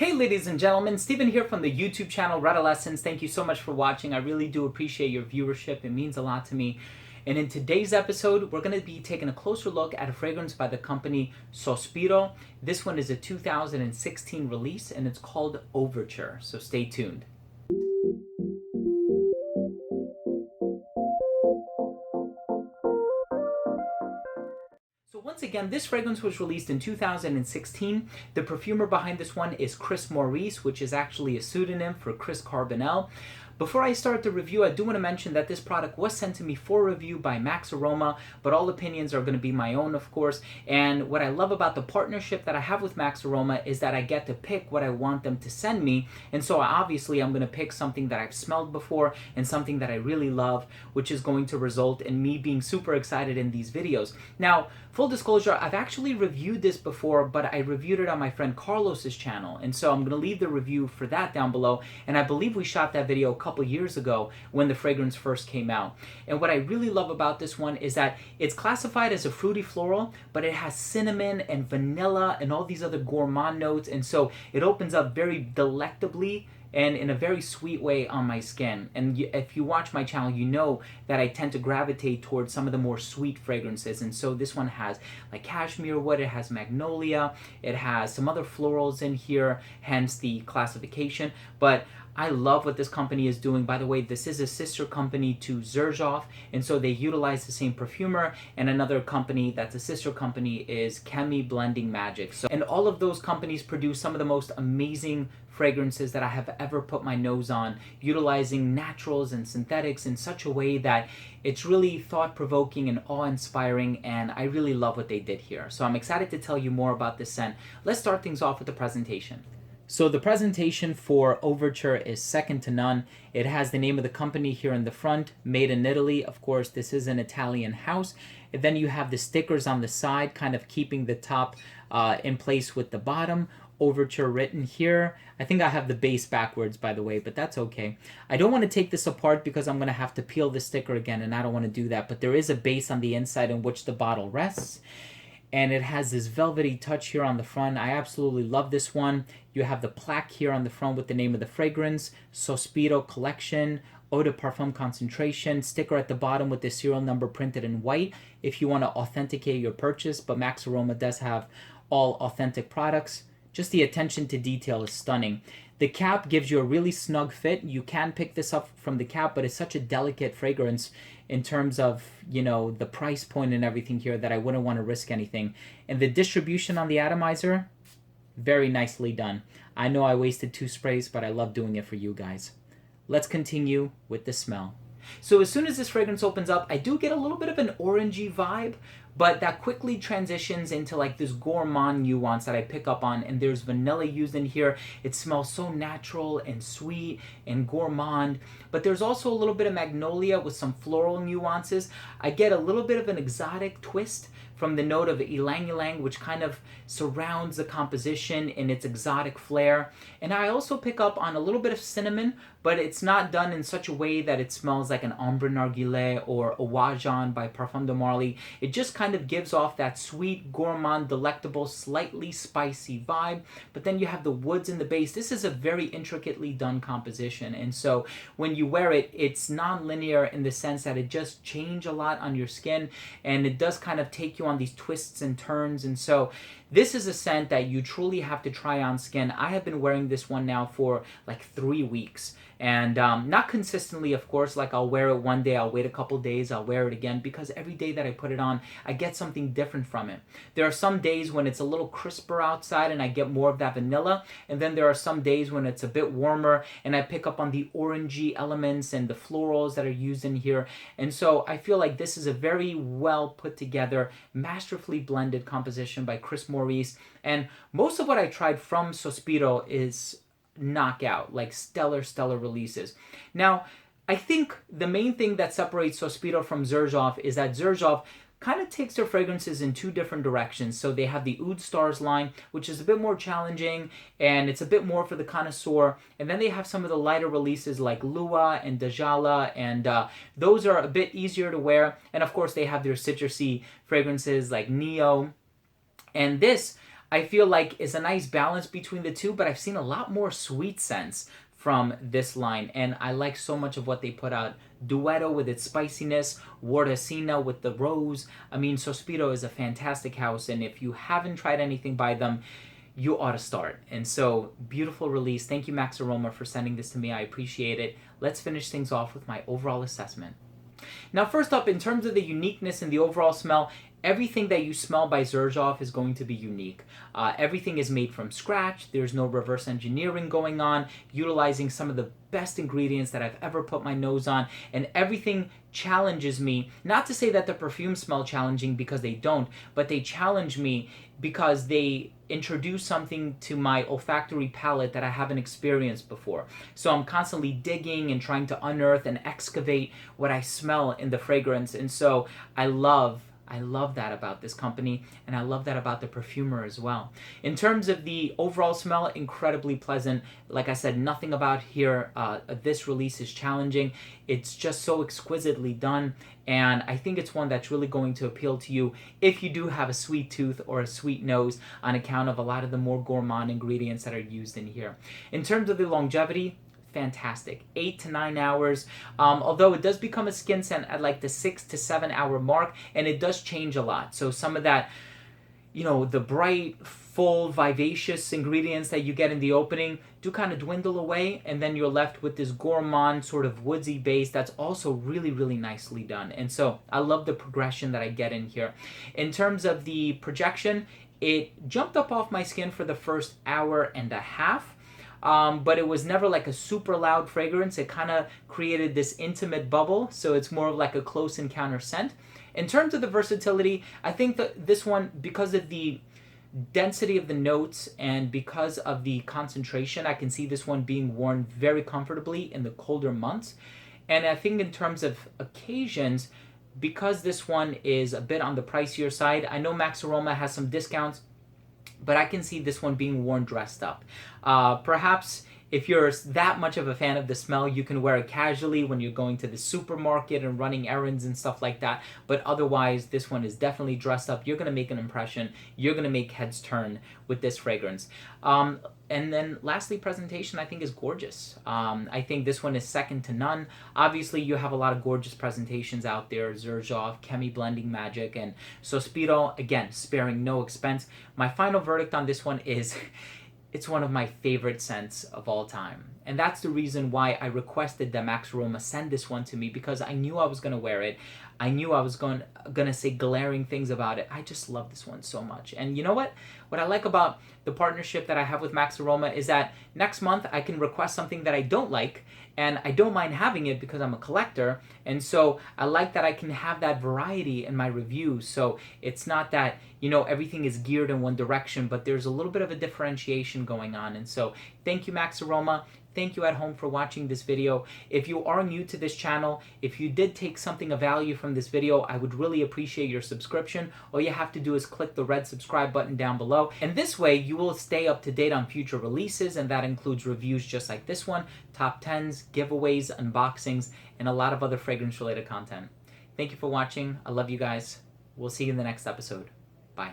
Hey ladies and gentlemen, Steven here from the YouTube channel Redolessence. Thank you so much for watching. I really do appreciate your viewership. It means a lot to me. And in today's episode, we're going to be taking a closer look at a fragrance by the company Sospiro. This one is a 2016 release and it's called Ouverture. So stay tuned. So once again, this fragrance was released in 2016. The perfumer behind this one is Chris Maurice, which is actually a pseudonym for Chris Carbonell. Before I start the review, I do want to mention that this product was sent to me for review by Max Aroma, but all opinions are going to be my own, of course. And what I love about the partnership that I have with Max Aroma is that I get to pick what I want them to send me. And so obviously I'm going to pick something that I've smelled before and something that I really love, which is going to result in me being super excited in these videos. Now, full disclosure, I've actually reviewed this before, but I reviewed it on my friend Carlos's channel. And so I'm going to leave the review for that down below. And I believe we shot that video a couple years ago when the fragrance first came out. And what I really love about this one is that it's classified as a fruity floral, but it has cinnamon and vanilla and all these other gourmand notes. And so it opens up very delectably and in a very sweet way on my skin. And if you watch my channel, you know that I tend to gravitate towards some of the more sweet fragrances. And so this one has like cashmere wood, it has magnolia, it has some other florals in here, hence the classification. But I love what this company is doing. By the way, this is a sister company to Xerjoff, and so they utilize the same perfumer, and another company that's a sister company is Chemi Blending Magic. So, and all of those companies produce some of the most amazing fragrances that I have ever put my nose on, utilizing naturals and synthetics in such a way that it's really thought-provoking and awe-inspiring, and I really love what they did here. So I'm excited to tell you more about this scent. Let's start things off with the presentation. So the presentation for Ouverture is second to none. It has the name of the company here in the front, made in Italy. Of course, this is an Italian house. And then you have the stickers on the side, kind of keeping the top in place with the bottom. Ouverture written here. I think I have the base backwards, by the way, but that's okay. I don't want to take this apart because I'm going to have to peel the sticker again, and I don't want to do that. But there is a base on the inside in which the bottle rests. And it has this velvety touch here on the front. I absolutely love this one. You have the plaque here on the front with the name of the fragrance, Sospiro Collection, Eau de Parfum Concentration, sticker at the bottom with the serial number printed in white if you want to authenticate your purchase, but Max Aroma does have all authentic products. Just the attention to detail is stunning. The cap gives you a really snug fit. You can pick this up from the cap, but it's such a delicate fragrance in terms of, you know, the price point and everything here that I wouldn't want to risk anything. And the distribution on the atomizer, very nicely done. I know I wasted 2 sprays, but I love doing it for you guys. Let's continue with the smell. So as soon as this fragrance opens up, I do get a little bit of an orangey vibe, but that quickly transitions into like this gourmand nuance that I pick up on, and there's vanilla used in here. It smells so natural and sweet and gourmand, but there's also a little bit of magnolia with some floral nuances. I get a little bit of an exotic twist from the note of ylang ylang, which kind of surrounds the composition in its exotic flair. And I also pick up on a little bit of cinnamon, but it's not done in such a way that it smells like an Ambre Narguilé or a Wajan by Parfum de Marly. It just kind of gives off that sweet, gourmand, delectable, slightly spicy vibe. But then you have the woods in the base. This is a very intricately done composition. And so when you wear it, it's non-linear in the sense that it just changes a lot on your skin, and it does kind of take you on these twists and turns. And so this is a scent that you truly have to try on skin. I have been wearing this one now for like 3 weeks, and not consistently, of course. Like I'll wear it one day, I'll wait a couple days, I'll wear it again, because every day that I put it on, I get something different from it. There are some days when it's a little crisper outside and I get more of that vanilla, and then there are some days when it's a bit warmer and I pick up on the orangey elements and the florals that are used in here. And so I feel like this is a very well put together, masterfully blended composition by Chris Maurice. And most of what I tried from Sospiro is knockout, like stellar releases. Now, I think the main thing that separates Sospiro from Xerjoff is that Xerjoff kind of takes their fragrances in 2 different directions. So they have the Oud Stars line, which is a bit more challenging, and it's a bit more for the connoisseur. And then they have some of the lighter releases like Lua and Dajala, and those are a bit easier to wear. And of course, they have their citrusy fragrances like Neo. And this, I feel like is a nice balance between the two, but I've seen a lot more sweet scents from this line, and I like so much of what they put out. Duetto with its spiciness, Wardacina with the rose. I mean, Sospiro is a fantastic house, and if you haven't tried anything by them, you ought to start. And so, beautiful release. Thank you, Max Aroma, for sending this to me. I appreciate it. Let's finish things off with my overall assessment. Now, first up, in terms of the uniqueness and the overall smell, everything that you smell by Xerjoff is going to be unique. Everything is made from scratch. There's no reverse engineering going on, utilizing some of the best ingredients that I've ever put my nose on, and everything challenges me. Not to say that the perfumes smell challenging, because they don't, but they challenge me because they introduce something to my olfactory palate that I haven't experienced before. So I'm constantly digging and trying to unearth and excavate what I smell in the fragrance. And so I love that about this company, and I love that about the perfumer as well. In terms of the overall smell, incredibly pleasant. Like I said, nothing about here, this release is challenging. It's just so exquisitely done, and I think it's one that's really going to appeal to you if you do have a sweet tooth or a sweet nose, on account of a lot of the more gourmand ingredients that are used in here. In terms of the longevity, fantastic. 8 to 9 hours, although it does become a skin scent at like the 6 to 7 hour mark, and it does change a lot. So some of that, you know, the bright, full, vivacious ingredients that you get in the opening do kind of dwindle away, and then you're left with this gourmand sort of woodsy base that's also really, really nicely done. And so I love the progression that I get in here. In terms of the projection, it jumped up off my skin for the first hour and a half. But it was never like a super loud fragrance. It kind of created this intimate bubble, so it's more of like a close encounter scent. In terms of the versatility, I think that this one, because of the density of the notes and because of the concentration, I can see this one being worn very comfortably in the colder months. And I think in terms of occasions, because this one is a bit on the pricier side, I know Max Aroma has some discounts, but I can see this one being worn dressed up. Perhaps if you're that much of a fan of the smell, you can wear it casually when you're going to the supermarket and running errands and stuff like that. But otherwise, this one is definitely dressed up. You're going to make an impression. You're going to make heads turn with this fragrance. And then lastly, presentation I think is gorgeous. I think this one is second to none. Obviously, you have a lot of gorgeous presentations out there. Xerjoff, Chemi Blending Magic, and Sospiro, again, sparing no expense. My final verdict on this one is it's one of my favorite scents of all time. And that's the reason why I requested that Max Aroma send this one to me, because I knew I was going to wear it. I knew I was going to say glaring things about it. I just love this one so much. And you know what? What I like about the partnership that I have with Max Aroma is that next month I can request something that I don't like, and I don't mind having it because I'm a collector. And so I like that I can have that variety in my reviews. So it's not that, you know, everything is geared in one direction, but there's a little bit of a differentiation going on. And so thank you, Max Aroma. Thank you at home for watching this video. If you are new to this channel, if you did take something of value from this video, I would really appreciate your subscription. All you have to do is click the red subscribe button down below. And this way you will stay up to date on future releases, and that includes reviews just like this one, top 10s, giveaways, unboxings, and a lot of other fragrance related content. Thank you for watching. I love you guys. We'll see you in the next episode. Bye.